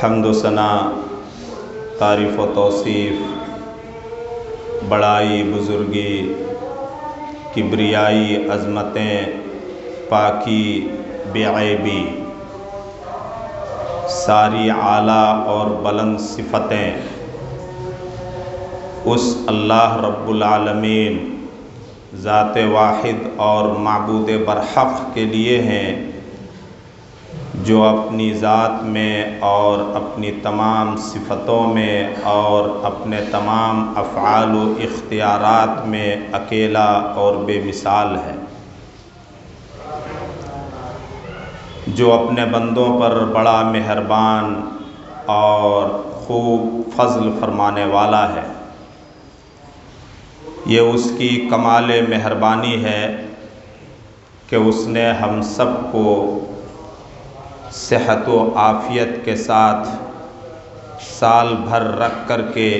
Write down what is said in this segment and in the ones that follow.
حمد و ثنا، تعریف و توصیف، بڑائی، بزرگی، کبریائی، عظمتیں، پاکی، بے عیبی، ساری اعلیٰ اور بلند صفتیں اس اللہ رب العالمین ذات واحد اور معبود برحق کے لیے ہیں، جو اپنی ذات میں اور اپنی تمام صفتوں میں اور اپنے تمام افعال و اختیارات میں اکیلا اور بے مثال ہے، جو اپنے بندوں پر بڑا مہربان اور خوب فضل فرمانے والا ہے۔ یہ اس کی کمال مہربانی ہے کہ اس نے ہم سب کو صحت و عافیت کے ساتھ سال بھر رکھ کر کے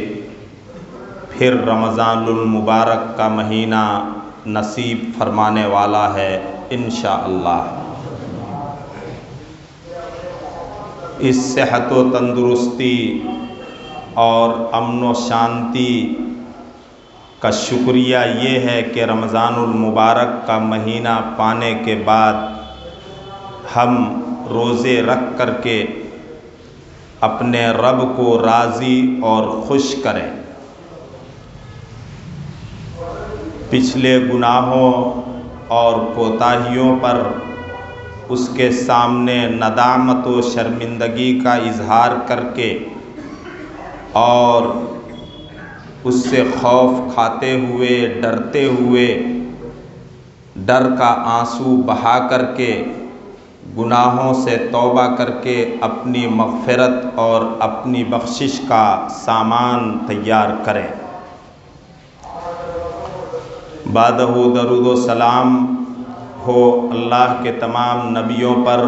پھر رمضان المبارک کا مہینہ نصیب فرمانے والا ہے انشاءاللہ۔ اس صحت و تندرستی اور امن و شانتی کا شکریہ یہ ہے کہ رمضان المبارک کا مہینہ پانے کے بعد ہم روزے رکھ کر کے اپنے رب کو راضی اور خوش کریں، پچھلے گناہوں اور کوتاہیوں پر اس کے سامنے ندامت و شرمندگی کا اظہار کر کے اور اس سے خوف کھاتے ہوئے، ڈرتے ہوئے، ڈر کا آنسو بہا کر کے، گناہوں سے توبہ کر کے اپنی مغفرت اور اپنی بخشش کا سامان تیار کریں۔ بعدہ درود و سلام ہو اللہ کے تمام نبیوں پر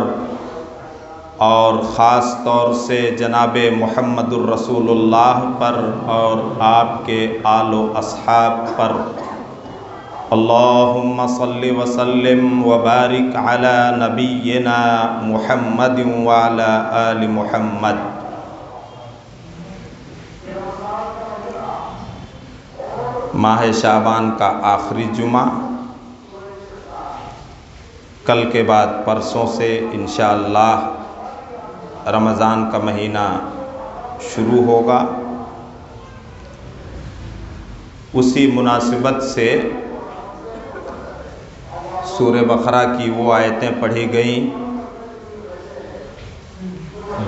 اور خاص طور سے جناب محمد الرسول اللہ پر اور آپ کے آل و اصحاب پر۔ اللہم صلی وسلم وبارک علی نبینا محمد وعلی آل محمد۔ ماہ شعبان کا آخری جمعہ، کل کے بعد پرسوں سے انشاءاللہ رمضان کا مہینہ شروع ہوگا۔ اسی مناسبت سے سورہ بقرہ کی وہ آیتیں پڑھی گئیں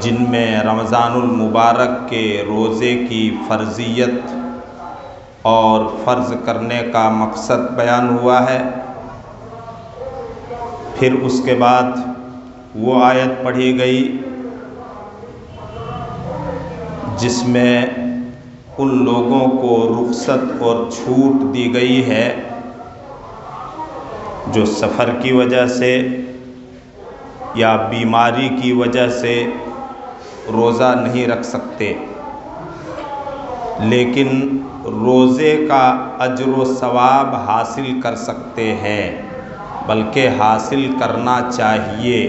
جن میں رمضان المبارک کے روزے کی فرضیت اور فرض کرنے کا مقصد بیان ہوا ہے۔ پھر اس کے بعد وہ آیت پڑھی گئی جس میں ان لوگوں کو رخصت اور چھوٹ دی گئی ہے جو سفر کی وجہ سے یا بیماری کی وجہ سے روزہ نہیں رکھ سکتے، لیکن روزے کا اجر و ثواب حاصل کر سکتے ہیں، بلکہ حاصل کرنا چاہیے،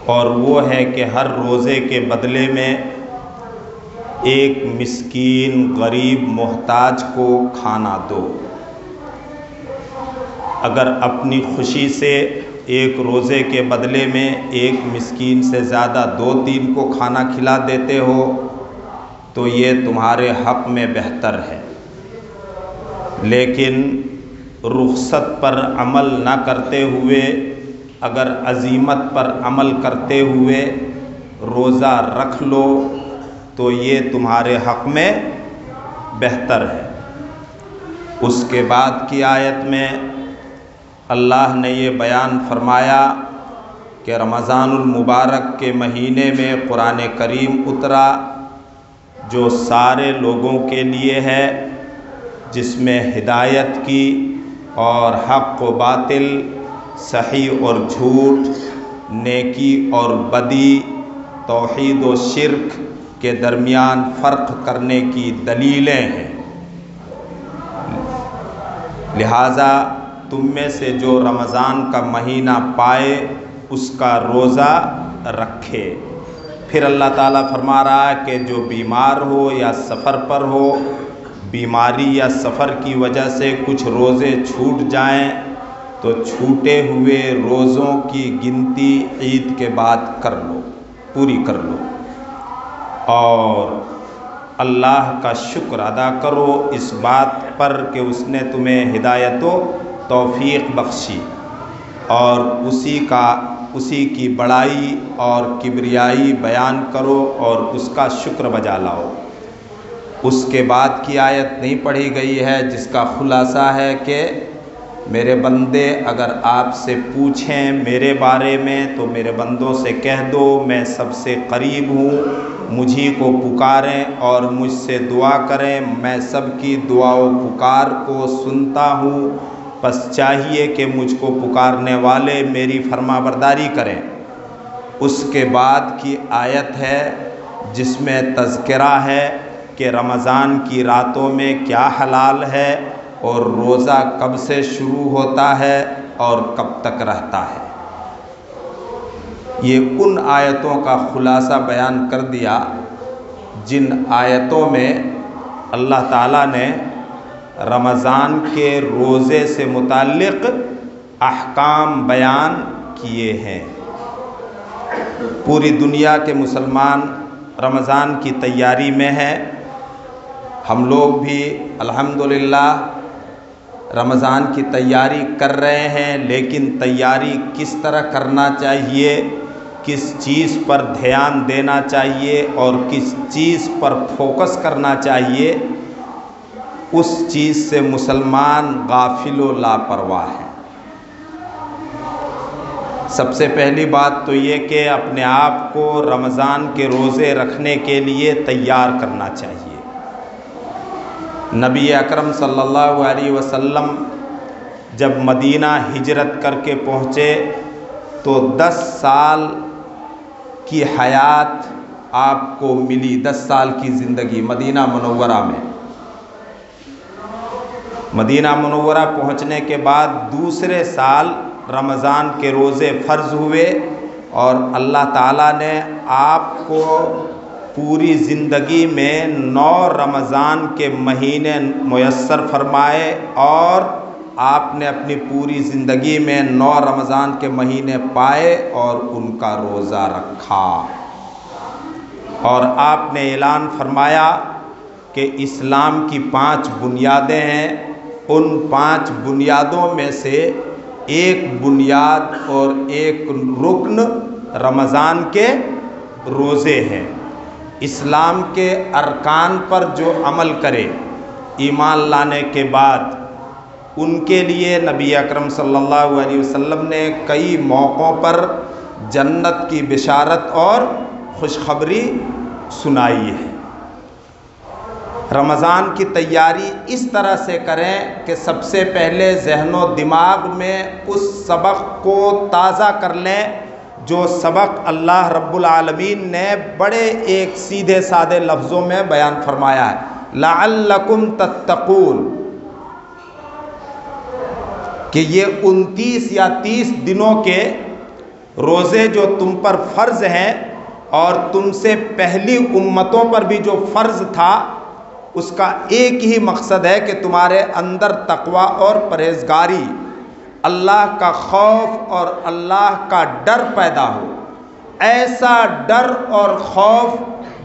اور وہ ہے کہ ہر روزے کے بدلے میں ایک مسکین غریب محتاج کو کھانا دو۔ اگر اپنی خوشی سے ایک روزے کے بدلے میں ایک مسکین سے زیادہ 2-3 کو کھانا کھلا دیتے ہو تو یہ تمہارے حق میں بہتر ہے، لیکن رخصت پر عمل نہ کرتے ہوئے اگر عزیمت پر عمل کرتے ہوئے روزہ رکھ لو تو یہ تمہارے حق میں بہتر ہے۔ اس کے بعد کی آیت میں اللہ نے یہ بیان فرمایا کہ رمضان المبارک کے مہینے میں قرآن کریم اترا جو سارے لوگوں کے لیے ہے، جس میں ہدایت کی اور حق و باطل، صحیح اور جھوٹ، نیکی اور بدی، توحید و شرک کے درمیان فرق کرنے کی دلیلیں ہیں۔ لہٰذا تم میں سے جو رمضان کا مہینہ پائے اس کا روزہ رکھے۔ پھر اللہ تعالیٰ فرما رہا ہے کہ جو بیمار ہو یا سفر پر ہو، بیماری یا سفر کی وجہ سے کچھ روزے چھوٹ جائیں تو چھوٹے ہوئے روزوں کی گنتی عید کے بعد کر لو، پوری کر لو، اور اللہ کا شکر ادا کرو اس بات پر کہ اس نے تمہیں ہدایت و توفیق بخشی، اور اسی کی بڑائی اور کبریائی بیان کرو اور اس کا شکر بجا لاؤ۔ اس کے بعد کی آیت نہیں پڑھی گئی ہے، جس کا خلاصہ ہے کہ میرے بندے اگر آپ سے پوچھیں میرے بارے میں تو میرے بندوں سے کہہ دو میں سب سے قریب ہوں، مجھی کو پکاریں اور مجھ سے دعا کریں، میں سب کی دعا و پکار کو سنتا ہوں، بس چاہیے کہ مجھ کو پکارنے والے میری فرما برداری کریں۔ اس کے بعد کی آیت ہے جس میں تذکرہ ہے کہ رمضان کی راتوں میں کیا حلال ہے اور روزہ کب سے شروع ہوتا ہے اور کب تک رہتا ہے۔ یہ ان آیتوں کا خلاصہ بیان کر دیا جن آیتوں میں اللہ تعالیٰ نے رمضان کے روزے سے متعلق احکام بیان کیے ہیں۔ پوری دنیا کے مسلمان رمضان کی تیاری میں ہیں، ہم لوگ بھی الحمدللہ رمضان کی تیاری کر رہے ہیں، لیکن تیاری کس طرح کرنا چاہیے، کس چیز پر دھیان دینا چاہیے اور کس چیز پر فوکس کرنا چاہیے، اس چیز سے مسلمان غافل و لاپرواہ ہے۔ سب سے پہلی بات تو یہ کہ اپنے آپ کو رمضان کے روزے رکھنے کے لیے تیار کرنا چاہیے۔ نبی اکرم صلی اللہ علیہ وسلم جب مدینہ ہجرت کر کے پہنچے تو 10 سال کی حیات آپ کو ملی، 10 سال کی زندگی مدینہ منورہ میں۔ مدینہ منورہ پہنچنے کے بعد دوسرے سال رمضان کے روزے فرض ہوئے اور اللہ تعالیٰ نے آپ کو پوری زندگی میں 9 رمضان کے مہینے میسر فرمائے اور آپ نے اپنی پوری زندگی میں 9 رمضان کے مہینے پائے اور ان کا روزہ رکھا، اور آپ نے اعلان فرمایا کہ اسلام کی 5 بنیادیں ہیں، ان 5 بنیادوں میں سے ایک بنیاد اور ایک رکن رمضان کے روزے ہیں۔ اسلام کے ارکان پر جو عمل کرے ایمان لانے کے بعد، ان کے لیے نبی اکرم صلی اللہ علیہ وسلم نے کئی موقعوں پر جنت کی بشارت اور خوشخبری سنائی ہے۔ رمضان کی تیاری اس طرح سے کریں کہ سب سے پہلے ذہن و دماغ میں اس سبق کو تازہ کر لیں جو سبق اللہ رب العالمین نے بڑے ایک سیدھے سادے لفظوں میں بیان فرمایا ہے، لعلکم تتقون، کہ یہ 29 یا 30 دنوں کے روزے جو تم پر فرض ہیں اور تم سے پہلی امتوں پر بھی جو فرض تھا، اس کا ایک ہی مقصد ہے کہ تمہارے اندر تقوی اور پرہیزگاری، اللہ کا خوف اور اللہ کا ڈر پیدا ہو، ایسا ڈر اور خوف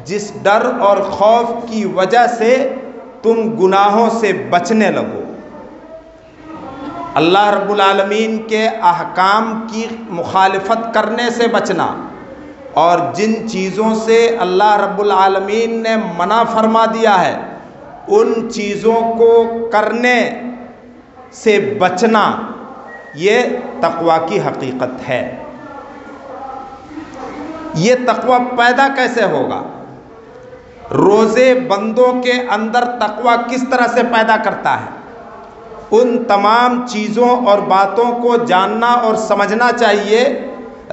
جس ڈر اور خوف کی وجہ سے تم گناہوں سے بچنے لگو، اللہ رب العالمین کے احکام کی مخالفت کرنے سے بچنا، اور جن چیزوں سے اللہ رب العالمین نے منع فرما دیا ہے ان چیزوں کو کرنے سے بچنا، یہ تقوی کی حقیقت ہے۔ یہ تقوی پیدا کیسے ہوگا؟ روزے بندوں کے اندر تقوی کس طرح سے پیدا کرتا ہے؟ ان تمام چیزوں اور باتوں کو جاننا اور سمجھنا چاہیے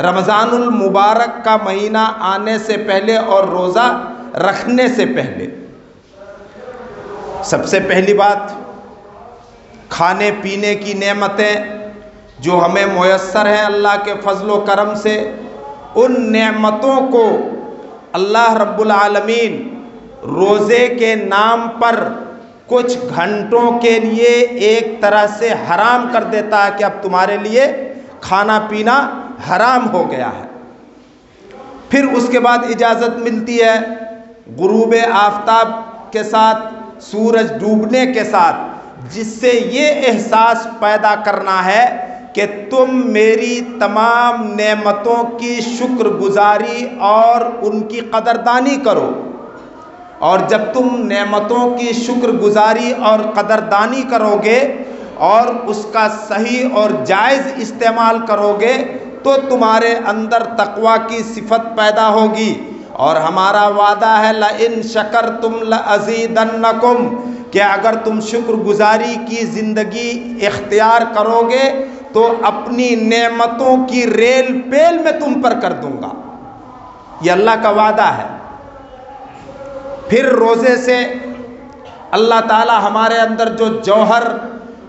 رمضان المبارک کا مہینہ آنے سے پہلے اور روزہ رکھنے سے پہلے۔ سب سے پہلی بات، کھانے پینے کی نعمتیں جو ہمیں میسر ہیں اللہ کے فضل و کرم سے، ان نعمتوں کو اللہ رب العالمین روزے کے نام پر کچھ گھنٹوں کے لیے ایک طرح سے حرام کر دیتا ہے کہ اب تمہارے لیے کھانا پینا حرام ہو گیا ہے۔ پھر اس کے بعد اجازت ملتی ہے غروب آفتاب کے ساتھ، سورج ڈوبنے کے ساتھ، جس سے یہ احساس پیدا کرنا ہے کہ تم میری تمام نعمتوں کی شکر گزاری اور ان کی قدردانی کرو۔ اور جب تم نعمتوں کی شکر گزاری اور قدردانی کرو گے اور اس کا صحیح اور جائز استعمال کرو گے تو تمہارے اندر تقویٰ کی صفت پیدا ہوگی۔ اور ہمارا وعدہ ہے لَإِن شَكَرْتُمْ لَأَزِيدَنَّكُمْ، کہ اگر تم شکر گزاری کی زندگی اختیار کرو گے تو اپنی نعمتوں کی ریل پیل میں تم پر کر دوں گا۔ یہ اللہ کا وعدہ ہے۔ پھر روزے سے اللہ تعالی ہمارے اندر جو جوہر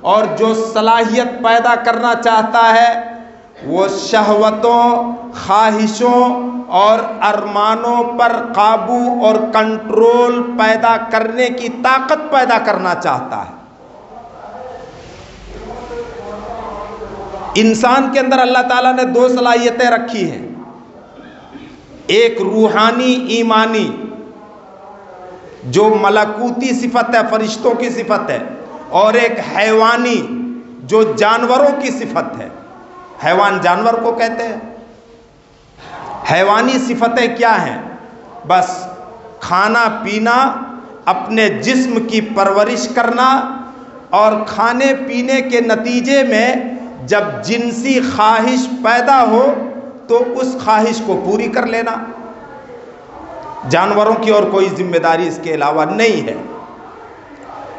اور جو صلاحیت پیدا کرنا چاہتا ہے وہ شہوتوں، خواہشوں اور ارمانوں پر قابو اور کنٹرول پیدا کرنے کی طاقت پیدا کرنا چاہتا ہے۔ انسان کے اندر اللہ تعالیٰ نے دو صلاحیتیں رکھی ہیں، ایک روحانی ایمانی جو ملکوتی صفت ہے، فرشتوں کی صفت ہے، اور ایک حیوانی جو جانوروں کی صفت ہے۔ حیوان جانور کو کہتے ہیں۔ حیوانی صفتیں کیا ہیں؟ بس کھانا پینا، اپنے جسم کی پرورش کرنا، اور کھانے پینے کے نتیجے میں جب جنسی خواہش پیدا ہو تو اس خواہش کو پوری کر لینا۔ جانوروں کی اور کوئی ذمہ داری اس کے علاوہ نہیں ہے۔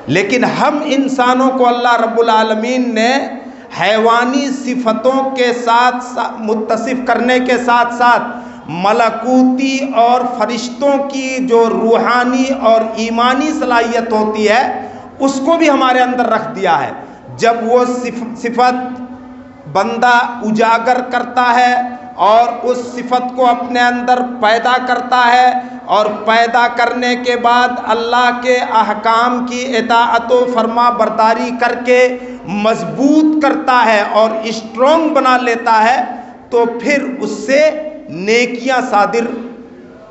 لیکن ہم انسانوں کو اللہ رب العالمین نے حیوانی صفتوں کے ساتھ متصف کرنے کے ساتھ ساتھ ملکوتی اور فرشتوں کی جو روحانی اور ایمانی صلاحیت ہوتی ہے اس کو بھی ہمارے اندر رکھ دیا ہے۔ جب وہ صفت بندہ اجاگر کرتا ہے اور اس صفت کو اپنے اندر پیدا کرتا ہے اور پیدا کرنے کے بعد اللہ کے احکام کی اطاعت و فرما برداری کر کے مضبوط کرتا ہے اور اسٹرانگ بنا لیتا ہے تو پھر اس سے نیکیاں صادر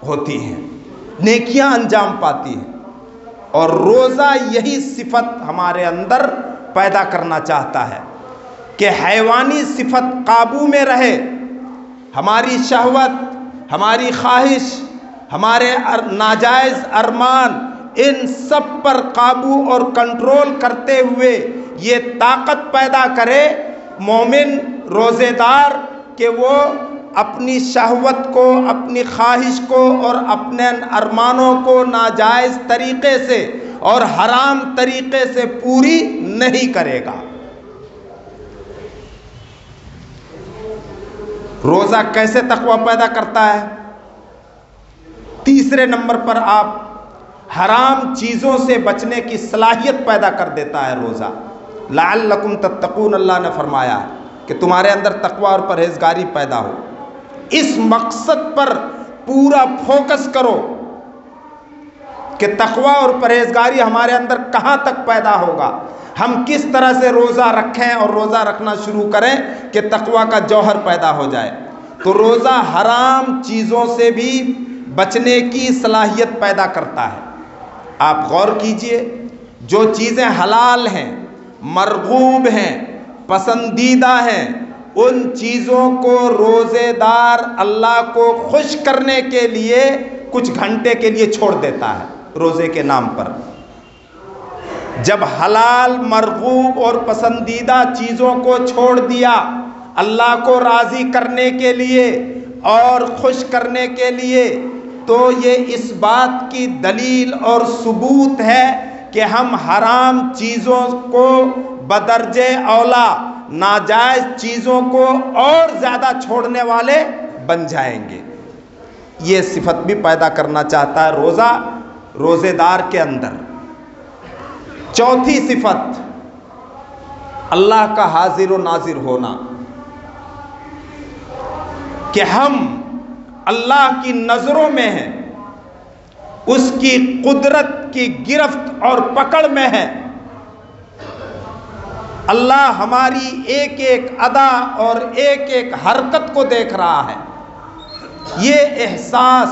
ہوتی ہیں، نیکیاں انجام پاتی ہیں۔ اور روزہ یہی صفت ہمارے اندر پیدا کرنا چاہتا ہے کہ حیوانی صفت قابو میں رہے، ہماری شہوت، ہماری خواہش، ہمارے ناجائز ارمان، ان سب پر قابو اور کنٹرول کرتے ہوئے یہ طاقت پیدا کرے مومن روزے دار کہ وہ اپنی شہوت کو، اپنی خواہش کو اور اپنے ارمانوں کو ناجائز طریقے سے اور حرام طریقے سے پوری نہیں کرے گا۔ روزہ کیسے تقویٰ پیدا کرتا ہے؟ تیسرے نمبر پر آپ حرام چیزوں سے بچنے کی صلاحیت پیدا کر دیتا ہے روزہ۔ لعلکم تتقون، اللہ نے فرمایا کہ تمہارے اندر تقویٰ اور پرہیزگاری پیدا ہو۔ اس مقصد پر پورا فوکس کرو کہ تقویٰ اور پرہیزگاری ہمارے اندر کہاں تک پیدا ہوگا، ہم کس طرح سے روزہ رکھیں اور روزہ رکھنا شروع کریں کہ تقویٰ کا جوہر پیدا ہو جائے۔ تو روزہ حرام چیزوں سے بھی بچنے کی صلاحیت پیدا کرتا ہے۔ آپ غور کیجئے، جو چیزیں حلال ہیں، مرغوب ہیں، پسندیدہ ہیں، ان چیزوں کو روزے دار اللہ کو خوش کرنے کے لیے کچھ گھنٹے کے لیے چھوڑ دیتا ہے روزے کے نام پر۔ جب حلال، مرغوب اور پسندیدہ چیزوں کو چھوڑ دیا اللہ کو راضی کرنے کے لیے اور خوش کرنے کے لیے، تو یہ اس بات کی دلیل اور ثبوت ہے کہ ہم حرام چیزوں کو بدرجہ اولا، ناجائز چیزوں کو اور زیادہ چھوڑنے والے بن جائیں گے۔ یہ صفت بھی پیدا کرنا چاہتا ہے روزہ روزے دار کے اندر۔ چوتھی صفت، اللہ کا حاضر و ناظر ہونا، کہ ہم اللہ کی نظروں میں ہے، اس کی قدرت کی گرفت اور پکڑ میں ہے۔ اللہ ہماری ایک ایک ادا اور ایک ایک حرکت کو دیکھ رہا ہے۔ یہ احساس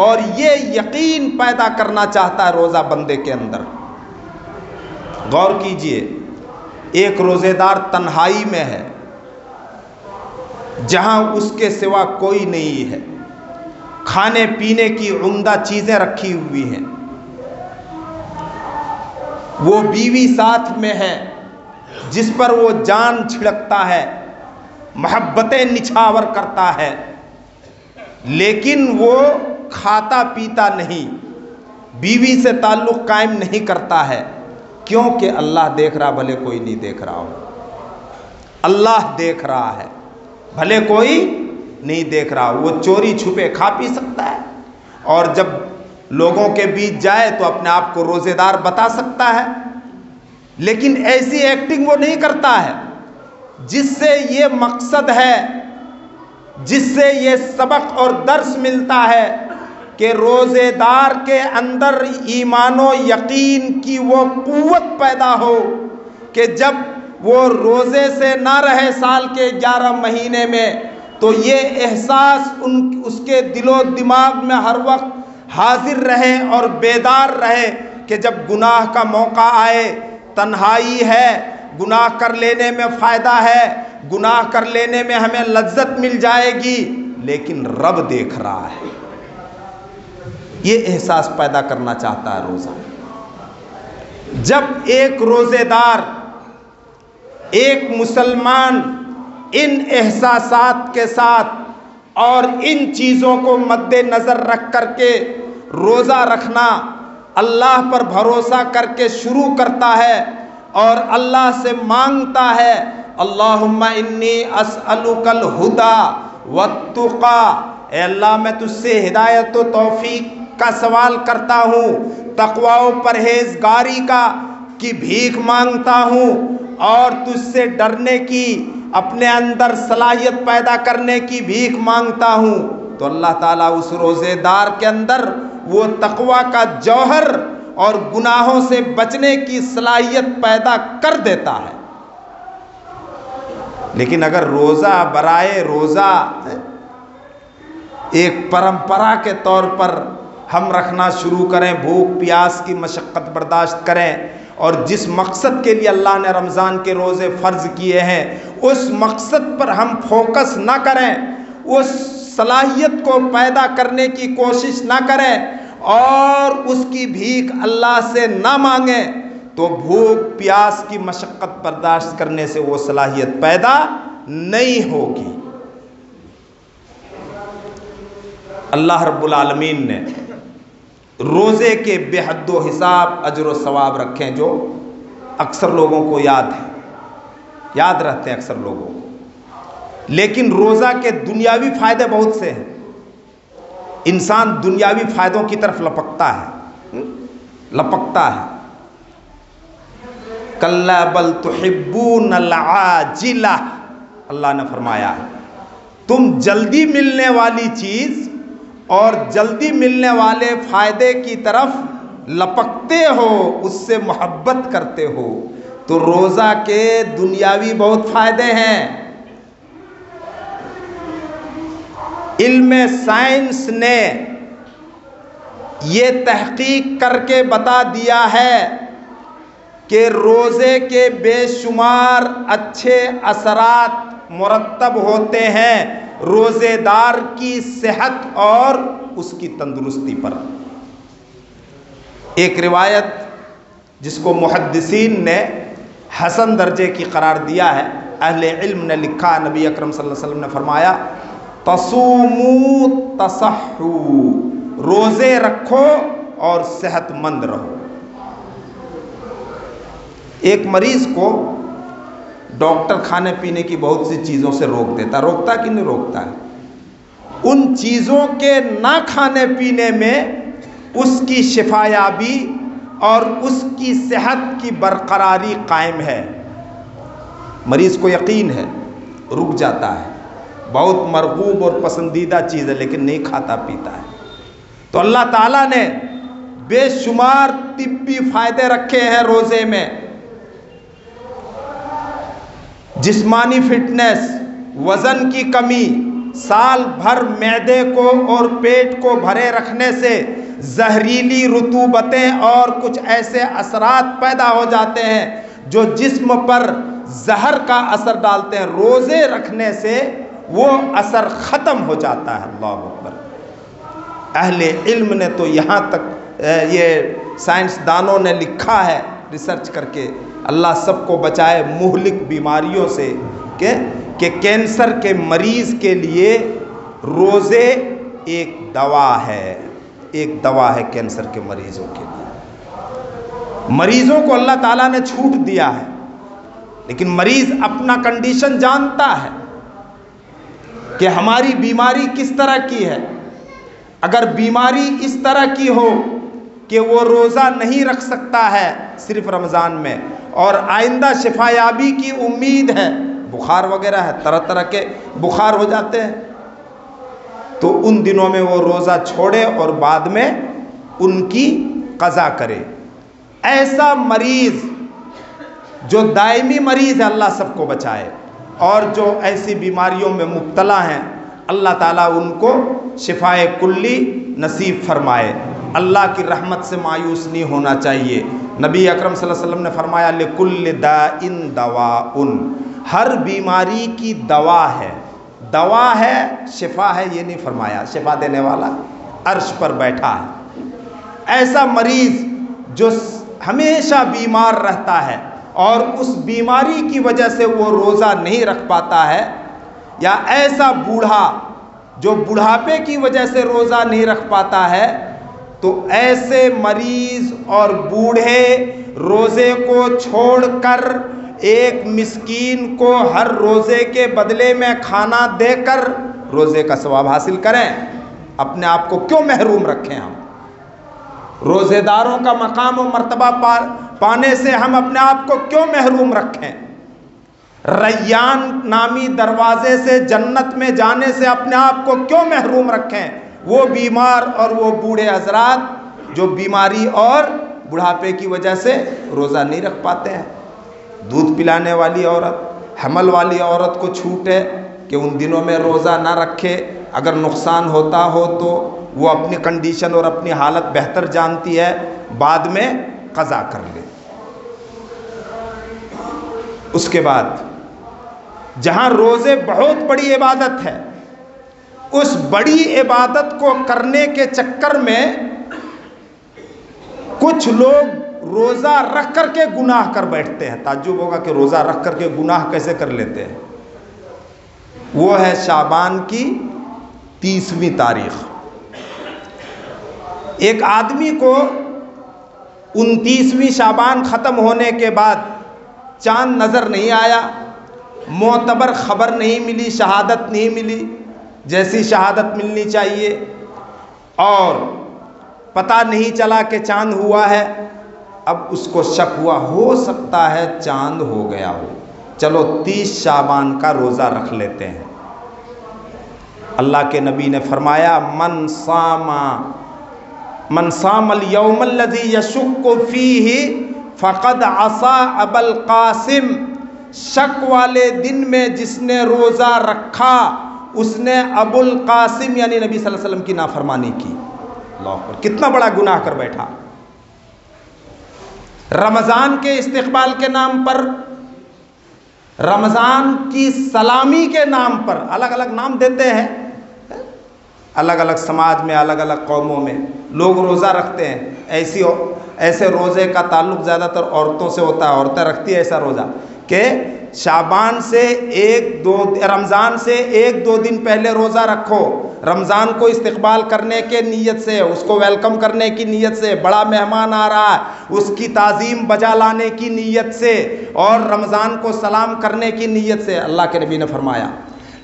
اور یہ یقین پیدا کرنا چاہتا ہے روزہ بندے کے اندر۔ غور کیجئے، ایک روزے دار تنہائی میں ہے، جہاں اس کے سوا کوئی نہیں ہے، کھانے پینے کی عمدہ چیزیں رکھی ہوئی ہیں، وہ بیوی ساتھ میں ہے جس پر وہ جان چھڑکتا ہے، محبتیں نچھاور کرتا ہے، لیکن وہ کھاتا پیتا نہیں، بیوی سے تعلق قائم نہیں کرتا ہے، کیونکہ اللہ دیکھ رہا بھلے کوئی نہیں دیکھ رہا ہو۔ اللہ دیکھ رہا ہے بھلے کوئی نہیں دیکھ رہا ہو۔ وہ چوری چھپے کھا پی سکتا ہے، اور جب لوگوں کے بیچ جائے تو اپنے آپ کو روزے دار بتا سکتا ہے، لیکن ایسی ایکٹنگ وہ نہیں کرتا ہے جس سے یہ مقصد ہے، جس سے یہ سبق اور درس ملتا ہے کہ روزے دار کے اندر ایمان و یقین کی وہ قوت پیدا ہو کہ جب وہ روزے سے نہ رہے سال کے 11 مہینے میں تو یہ احساس اس کے دل و دماغ میں ہر وقت حاضر رہے اور بیدار رہے کہ جب گناہ کا موقع آئے، تنہائی ہے، گناہ کر لینے میں فائدہ ہے، گناہ کر لینے میں ہمیں لذت مل جائے گی، لیکن رب دیکھ رہا ہے۔ یہ احساس پیدا کرنا چاہتا ہے روزہ۔ جب ایک روزے دار، ایک مسلمان ان احساسات کے ساتھ اور ان چیزوں کو مد نظر رکھ کر کے روزہ رکھنا اللہ پر بھروسہ کر کے شروع کرتا ہے اور اللہ سے مانگتا ہے، اللہم انی اسألک الہدی والتقی، اے اللہ میں تجھ سے ہدایت و توفیق کا سوال کرتا ہوں، تقوی و پرہیزگاری کی بھیک مانگتا ہوں، اور تجھ سے ڈرنے کی، اپنے اندر صلاحیت پیدا کرنے کی بھیک مانگتا ہوں۔ تو اللہ تعالیٰ اس روزے دار کے اندر وہ تقوی کا جوہر اور گناہوں سے بچنے کی صلاحیت پیدا کر دیتا ہے۔ لیکن اگر روزہ برائے روزہ ایک پرمپرا کے طور پر ہم رکھنا شروع کریں، بھوک پیاس کی مشقت برداشت کریں، اور جس مقصد کے لیے اللہ نے رمضان کے روزے فرض کیے ہیں اس مقصد پر ہم فوکس نہ کریں، اس صلاحیت کو پیدا کرنے کی کوشش نہ کریں اور اس کی بھیک اللہ سے نہ مانگیں، تو بھوک پیاس کی مشقت برداشت کرنے سے وہ صلاحیت پیدا نہیں ہوگی۔ اللہ رب العالمین نے روزے کے بے حد و حساب اجر و ثواب رکھیں جو اکثر لوگوں کو یاد رہتے ہیں اکثر لوگوں کو، لیکن روزہ کے دنیاوی فائدے بہت سے ہیں۔ انسان دنیاوی فائدوں کی طرف لپکتا ہے۔ کلا بل تحبون العاجلہ، اللہ نے فرمایا ہے تم جلدی ملنے والی چیز اور جلدی ملنے والے فائدے کی طرف لپکتے ہو، اس سے محبت کرتے ہو۔ تو روزہ کے دنیاوی بہت فائدے ہیں۔ علم سائنس نے یہ تحقیق کر کے بتا دیا ہے کہ روزے کے بے شمار اچھے اثرات مرتب ہوتے ہیں روزے دار کی صحت اور اس کی تندرستی پر۔ ایک روایت جس کو محدثین نے حسن درجے کی قرار دیا ہے، اہل علم نے لکھا، نبی اکرم صلی اللہ علیہ وسلم نے فرمایا تصوموا تصحوا، روزے رکھو اور صحت مند رہو۔ ایک مریض کو ڈاکٹر کھانے پینے کی بہت سی چیزوں سے روکتا کہ نہیں روکتا ہے؟ ان چیزوں کے نہ کھانے پینے میں اس کی شفایابی اور اس کی صحت کی برقراری قائم ہے۔ مریض کو یقین ہے، رک جاتا ہے، بہت مرغوب اور پسندیدہ چیز ہے لیکن نہیں کھاتا پیتا ہے۔ تو اللہ تعالیٰ نے بے شمار طبی فائدے رکھے ہیں روزے میں، جسمانی فٹنس، وزن کی کمی، سال بھر معدے کو اور پیٹ کو بھرے رکھنے سے زہریلی رطوبتیں اور کچھ ایسے اثرات پیدا ہو جاتے ہیں جو جسم پر زہر کا اثر ڈالتے ہیں، روزے رکھنے سے وہ اثر ختم ہو جاتا ہے۔ اللہ اکبر۔ اہل علم نے تو یہاں تک یہ سائنسدانوں نے لکھا ہے ریسرچ کر کے، اللہ سب کو بچائے مہلک بیماریوں سے، کہ کینسر کے مریض کے لیے روزے ایک دوا ہے، ایک دوا ہے کینسر کے مریضوں کے لیے۔ مریضوں کو اللہ تعالیٰ نے چھوٹ دیا ہے، لیکن مریض اپنا کنڈیشن جانتا ہے کہ ہماری بیماری کس طرح کی ہے۔ اگر بیماری اس طرح کی ہو کہ وہ روزہ نہیں رکھ سکتا ہے صرف رمضان میں، اور آئندہ شفا یابی کی امید ہے، بخار وغیرہ ہے، طرح طرح کے بخار ہو جاتے ہیں، تو ان دنوں میں وہ روزہ چھوڑے اور بعد میں ان کی قضا کرے۔ ایسا مریض جو دائمی مریض ہے، اللہ سب کو بچائے، اور جو ایسی بیماریوں میں مبتلا ہیں اللہ تعالیٰ ان کو شفائے کلی نصیب فرمائے۔ اللہ کی رحمت سے مایوس نہیں ہونا چاہیے۔ نبی اکرم صلی اللہ علیہ وسلم نے فرمایا لِكُلِّ دَاءٍ دَوَاءٌ، ہر بیماری کی دوا ہے، دوا ہے، شفا ہے یہ نہیں فرمایا، شفا دینے والا عرش پر بیٹھا ہے۔ ایسا مریض جو ہمیشہ بیمار رہتا ہے اور اس بیماری کی وجہ سے وہ روزہ نہیں رکھ پاتا ہے، یا ایسا بوڑھا جو بڑھاپے کی وجہ سے روزہ نہیں رکھ پاتا ہے، تو ایسے مریض اور بوڑھے روزے کو چھوڑ کر ایک مسکین کو ہر روزے کے بدلے میں کھانا دے کر روزے کا ثواب حاصل کریں۔ اپنے آپ کو کیوں محروم رکھیں؟ ہم روزے داروں کا مقام و مرتبہ پانے سے ہم اپنے آپ کو کیوں محروم رکھیں؟ ریان نامی دروازے سے جنت میں جانے سے اپنے آپ کو کیوں محروم رکھیں؟ وہ بیمار اور وہ بوڑھے حضرات جو بیماری اور بڑھاپے کی وجہ سے روزہ نہیں رکھ پاتے ہیں۔ دودھ پلانے والی عورت، حمل والی عورت کو چھوٹ ہے کہ ان دنوں میں روزہ نہ رکھے، اگر نقصان ہوتا ہو تو وہ اپنی کنڈیشن اور اپنی حالت بہتر جانتی ہے، بعد میں قضا کر لے۔ اس کے بعد جہاں روزے بہت بڑی عبادت ہے، اس بڑی عبادت کو کرنے کے چکر میں کچھ لوگ روزہ رکھ کر کے گناہ کر بیٹھتے ہیں۔ تعجب ہوگا کہ روزہ رکھ کر کے گناہ کیسے کر لیتے ہیں۔ وہ ہے شعبان کی 30ویں تاریخ۔ ایک آدمی کو 29ویں شعبان ختم ہونے کے بعد چاند نظر نہیں آیا، معتبر خبر نہیں ملی، شہادت نہیں ملی جیسی شہادت ملنی چاہیے، اور پتہ نہیں چلا کہ چاند ہوا ہے۔ اب اس کو شک ہوا، ہو سکتا ہے چاند ہو گیا ہو، چلو 30 شعبان کا روزہ رکھ لیتے ہیں۔ اللہ کے نبی نے فرمایا من صام اليوم الذي يشك فيه فقد عصى ابا القاسم، شک والے دن میں جس نے روزہ رکھا اس نے ابو القاسم یعنی نبی صلی اللہ علیہ وسلم کی نافرمانی کی۔ اللہ اکبر، کتنا بڑا گناہ کر بیٹھا۔ رمضان کے استقبال کے نام پر، رمضان کی سلامی کے نام پر، الگ الگ نام دیتے ہیں، الگ الگ سماج میں، الگ الگ قوموں میں لوگ روزہ رکھتے ہیں۔ ایسے روزے کا تعلق زیادہ تر عورتوں سے ہوتا ہے، عورتیں رکھتی ہیں ایسا روزہ کہ شعبان سے رمضان سے 1-2 دن پہلے روزہ رکھو، رمضان کو استقبال کرنے کے نیت سے، اس کو ویلکم کرنے کی نیت سے، بڑا مہمان آ رہا ہے اس کی تعظیم بجا لانے کی نیت سے، اور رمضان کو سلام کرنے کی نیت سے۔ اللہ کے نبی نے فرمایا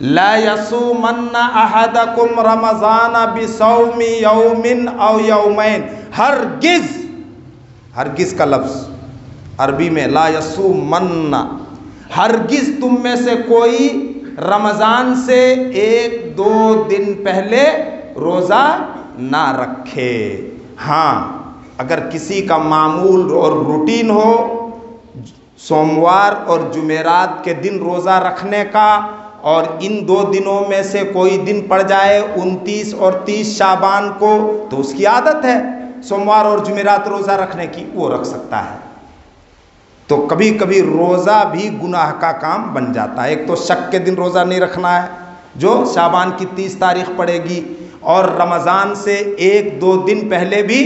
لا یصومن احدکم رمضان بصوم یوم او یومین، ہرگز کا لفظ عربی میں لا یصومن، ہرگز تم میں سے کوئی رمضان سے 1-2 دن پہلے روزہ نہ رکھے۔ ہاں اگر کسی کا معمول اور روٹین ہو سوموار اور جمعرات کے دن روزہ رکھنے کا، اور ان 2 دنوں میں سے کوئی دن پڑ جائے 29 اور 30 شعبان کو، تو اس کی عادت ہے سوموار اور جمعرات روزہ رکھنے کی، وہ رکھ سکتا ہے۔ تو کبھی کبھی روزہ بھی گناہ کا کام بن جاتا ہے۔ ایک تو شک کے دن روزہ نہیں رکھنا ہے جو شعبان کی 30 تاریخ پڑے گی، اور رمضان سے 1-2 دن پہلے بھی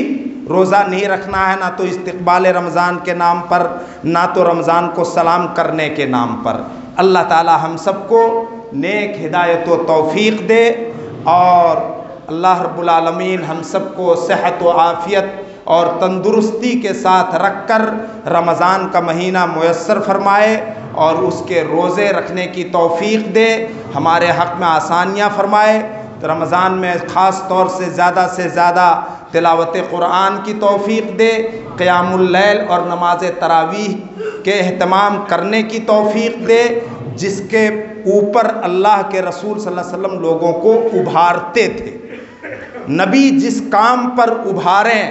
روزہ نہیں رکھنا ہے، نہ تو استقبال رمضان کے نام پر، نہ تو رمضان کو سلام کرنے کے نام پر۔ اللہ تعالی ہم سب کو نیک ہدایت و توفیق دے، اور اللہ رب العالمین ہم سب کو صحت و عافیت اور تندرستی کے ساتھ رکھ کر رمضان کا مہینہ میسر فرمائے، اور اس کے روزے رکھنے کی توفیق دے، ہمارے حق میں آسانیاں فرمائے۔ رمضان میں خاص طور سے زیادہ تلاوت قرآن کی توفیق دے، قیام اللیل اور نماز تراویح کے اہتمام کرنے کی توفیق دے، جس کے اوپر اللہ کے رسول صلی اللہ علیہ وسلم لوگوں کو ابھارتے تھے۔ نبی جس کام پر ابھاریں،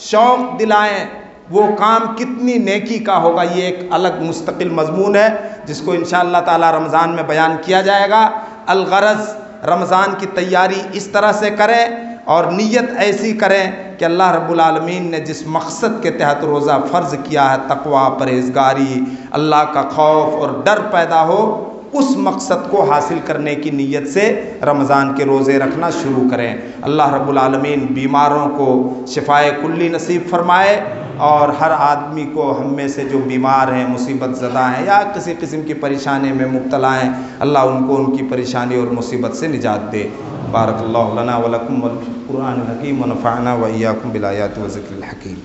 شوق دلائیں، وہ کام کتنی نیکی کا ہوگا، یہ ایک الگ مستقل مضمون ہے جس کو انشاءاللہ تعالی رمضان میں بیان کیا جائے گا۔ الغرض رمضان کی تیاری اس طرح سے کریں اور نیت ایسی کریں کہ اللہ رب العالمین نے جس مقصد کے تحت روزہ فرض کیا ہے، تقوی، پرہیزگاری، اللہ کا خوف اور ڈر پیدا ہو، اس مقصد کو حاصل کرنے کی نیت سے رمضان کے روزے رکھنا شروع کریں۔ اللہ رب العالمین بیماروں کو شفائے کلی نصیب فرمائے، اور ہر آدمی کو ہم میں سے جو بیمار ہیں، مصیبت زدہ ہیں یا کسی قسم کی پریشانی میں مبتلا ہیں، اللہ ان کو ان کی پریشانی اور مصیبت سے نجات دے۔ بارک اللہ لنا ولکم والقرآن الحکیم ونفعنا وإیاکم بالآیات و ذکر الحکیم۔